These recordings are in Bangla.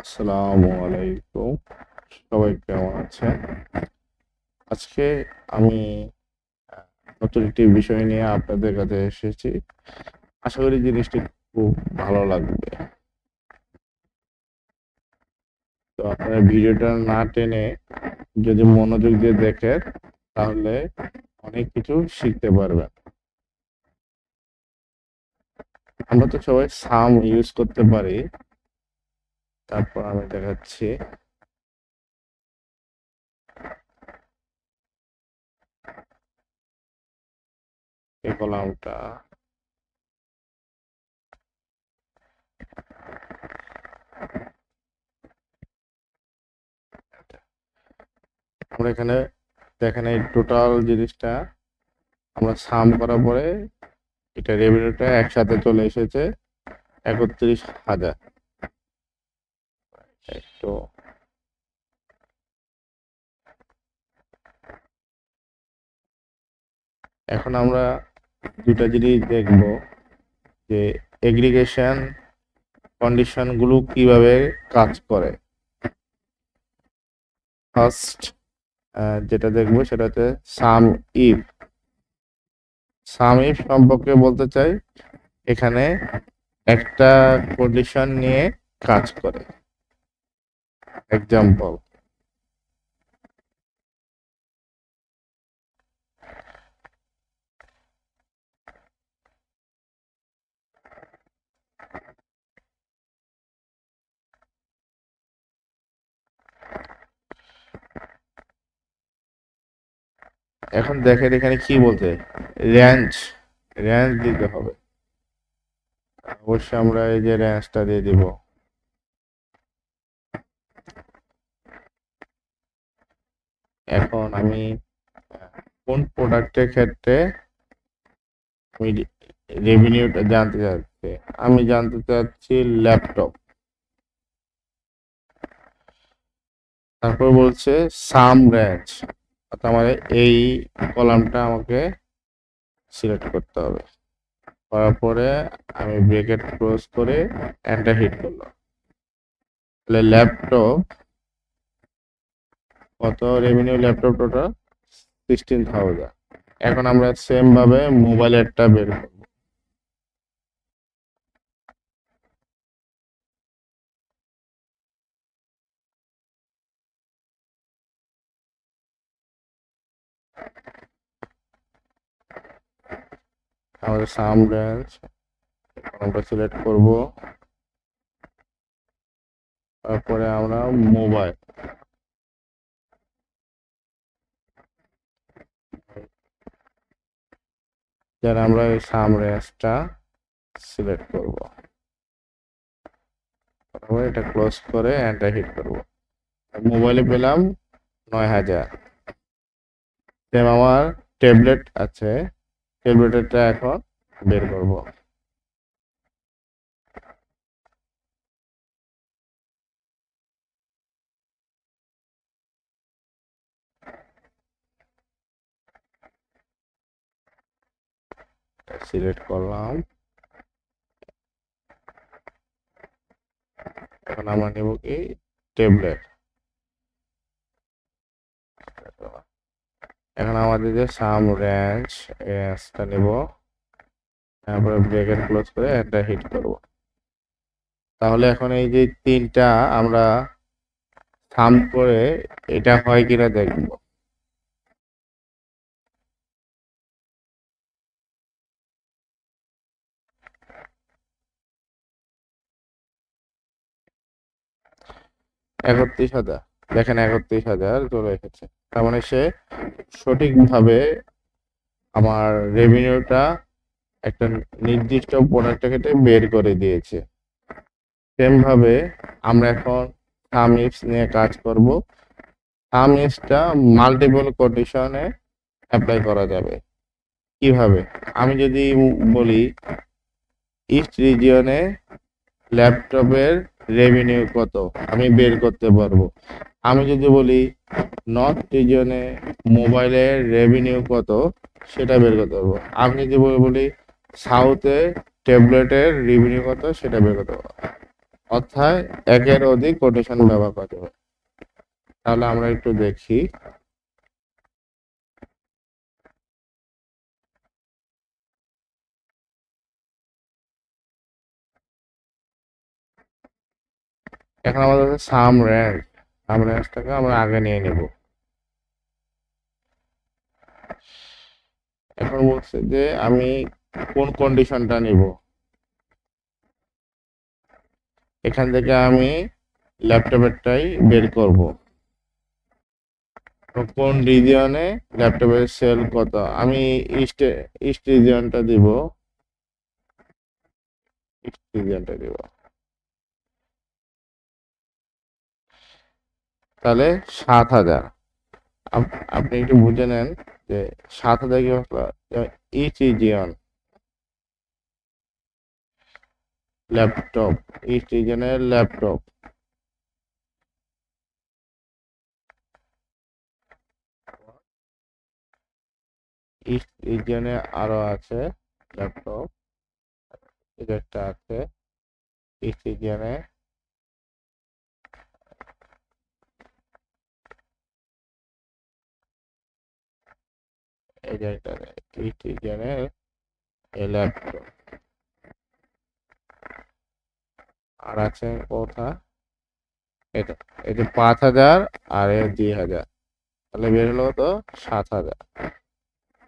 আসসালামু আলাইকুম। সবাই কেমন আছেন? আজকে আমি আ নতুন একটি বিষয় নিয়ে আপনাদের কাছে এসেছি। আশা করি জিনিসটি খুব ভালো লাগবে। তো আপনারা ভিডিওটা না টেনে যদি মনোযোগ দিয়ে দেখেন, তাহলে অনেক কিছু শিখতে পারবেন। আমরা তো সবাই সাম ইউজ করতে পারি। তারপর আমি দেখাচ্ছি এই কলামটা। আমরা এখানে দেখেন এই টোটাল জিনিসটা আমরা সাম করার পরে এটা রেভিনিউটা একসাথে চলে এসেছে ৩১,০০০। একটু এখন আমরা দুটা জিনিস দেখব যে এগ্রিগেশন কন্ডিশন গুলো কিভাবে কাজ করে। ফার্স্ট যেটা দেখবো সেটা হচ্ছে সাম ইফ। সাম ইফ সম্পর্কে বলতে চাই, এখানে একটা কন্ডিশন নিয়ে কাজ করে। এক্সাম্পল, এখন দেখেন এখানে কি বলতে, রেঞ্জ রেঞ্জ দিতে হবে। অবশ্যই আমরা এই যে রেঞ্জটা দিয়ে দিব। এখন আমি কোন প্রোডাক্টের ক্ষেত্রে আমি রেভিনিউটা জানতে চাচ্ছি, আমি জানতে চাচ্ছি ল্যাপটপ। তারপর বলছে সাম রেঞ্জ, অর্থাৎ আমার এই কলামটা আমাকে সিলেক্ট করতে হবে। করার পরে আমি ব্রেকেট ক্লোজ করে এন্টার হিট করলাম। তাহলে ল্যাপটপ কত রেভিনিউ, ল্যাপটপ টোটাল 16,000। এখন আমরা সেম ভাবে মোবাইলেরটা বের করব। আমাদের সাম রেঞ্জ আমরা সিলেক্ট করব। তারপরে আমরা মোবাইল, যারা আমরা এই সাম রেঞ্জটা সিলেক্ট করব। তারপরে এটা ক্লোজ করে এন্টার হিট করব। মোবাইলে পেলাম 9,000। সেম আমার ট্যাবলেট আছে, ট্যাবলেটেরটা এখন বের করব। সিলেক্ট করলাম। এখন আমরা নেব কি ট্যাবলেট। এখন আমাদের যে সাম রেঞ্জটা নেব, তারপরে ব্রেকেট ক্লোজ করে এন্টার হিট করব। তাহলে এখন এই যে তিনটা আমরা থাম করে এটা হয় কিনা দেখব। ৩১,০০০, দেখেন ৩১,০০০ চলে এসেছে। তার মানে সে সঠিকভাবে আমার রেভিনিউটা একটা নির্দিষ্ট প্রোডাক্টের ক্ষেত্রে বের করে দিয়েছে। সেম ভাবে আমরা এখন সাম ইফস নিয়ে কাজ করব। সাম ইফসটা মাল্টিপল কন্ডিশনে অ্যাপ্লাই করা যাবে। কিভাবে? আমি যদি বলি ইস্ট রিজিয়নে ল্যাপটপের রেভিনিউ কত, আমি বের করতে পারবো। আমি যদি বলি নর্থ রিজিয়নে মোবাইলের রেভিনিউ কত, সেটা বের করতে পারবো। আমি যদি বলি সাউথে ট্যাবলেটের রেভিনিউ কত, সেটা বের করতে পারবো। অর্থাৎ একের অধিক কোটেশন ব্যবহার করতে হবে। তাহলে আমরা একটু দেখি। এখন আমাদের সাম রেঞ্জটাকে আমরা আগে নিয়ে নেব। এখন বলছে যে আমি কোন কন্ডিশনটা নিব। এখান থেকে আমি ল্যাপটপেরটাই বের করব। তো কোন রিজিয়নে ল্যাপটপের সেল কত, আমি ইস্ট ইস্ট রিজিয়নটা দিব। ইস্ট রিজিয়নটা দিব। তাহলে 7,000। আপনি একটু বুঝে নেন যে 7,000 কি হলো, ইস্ট রিজিয়ন ল্যাপটপ, ইস্ট রিজিয়নের ল্যাপটপ। ইস্ট রিজিয়নে আরো আছে ল্যাপটপ, এটা একটা আছে ইস্ট রিজিয়নে। এই যে একটা ইস্ট রিজিয়নের এই ল্যাপটপ। আর আছে কোথা, এটা এই যে 5,000 আর 2,000, তাহলে বের হলো তো 7,000।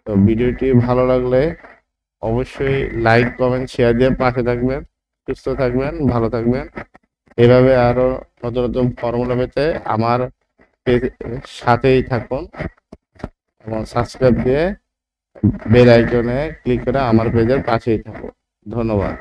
তো ভিডিওটি ভালো লাগলে অবশ্যই লাইক কমেন্ট শেয়ার দিয়ে পাশে থাকবেন। সুস্থ থাকবেন, ভালো থাকবেন। এভাবে আরো নতুন নতুন ফর্মুলা পেতে আমার সাথেই থাকুন এবং সাবস্ক্রাইব দিয়ে বেল আইকনে ক্লিক করে আমার পেজের পাশেই থাকুন। ধন্যবাদ।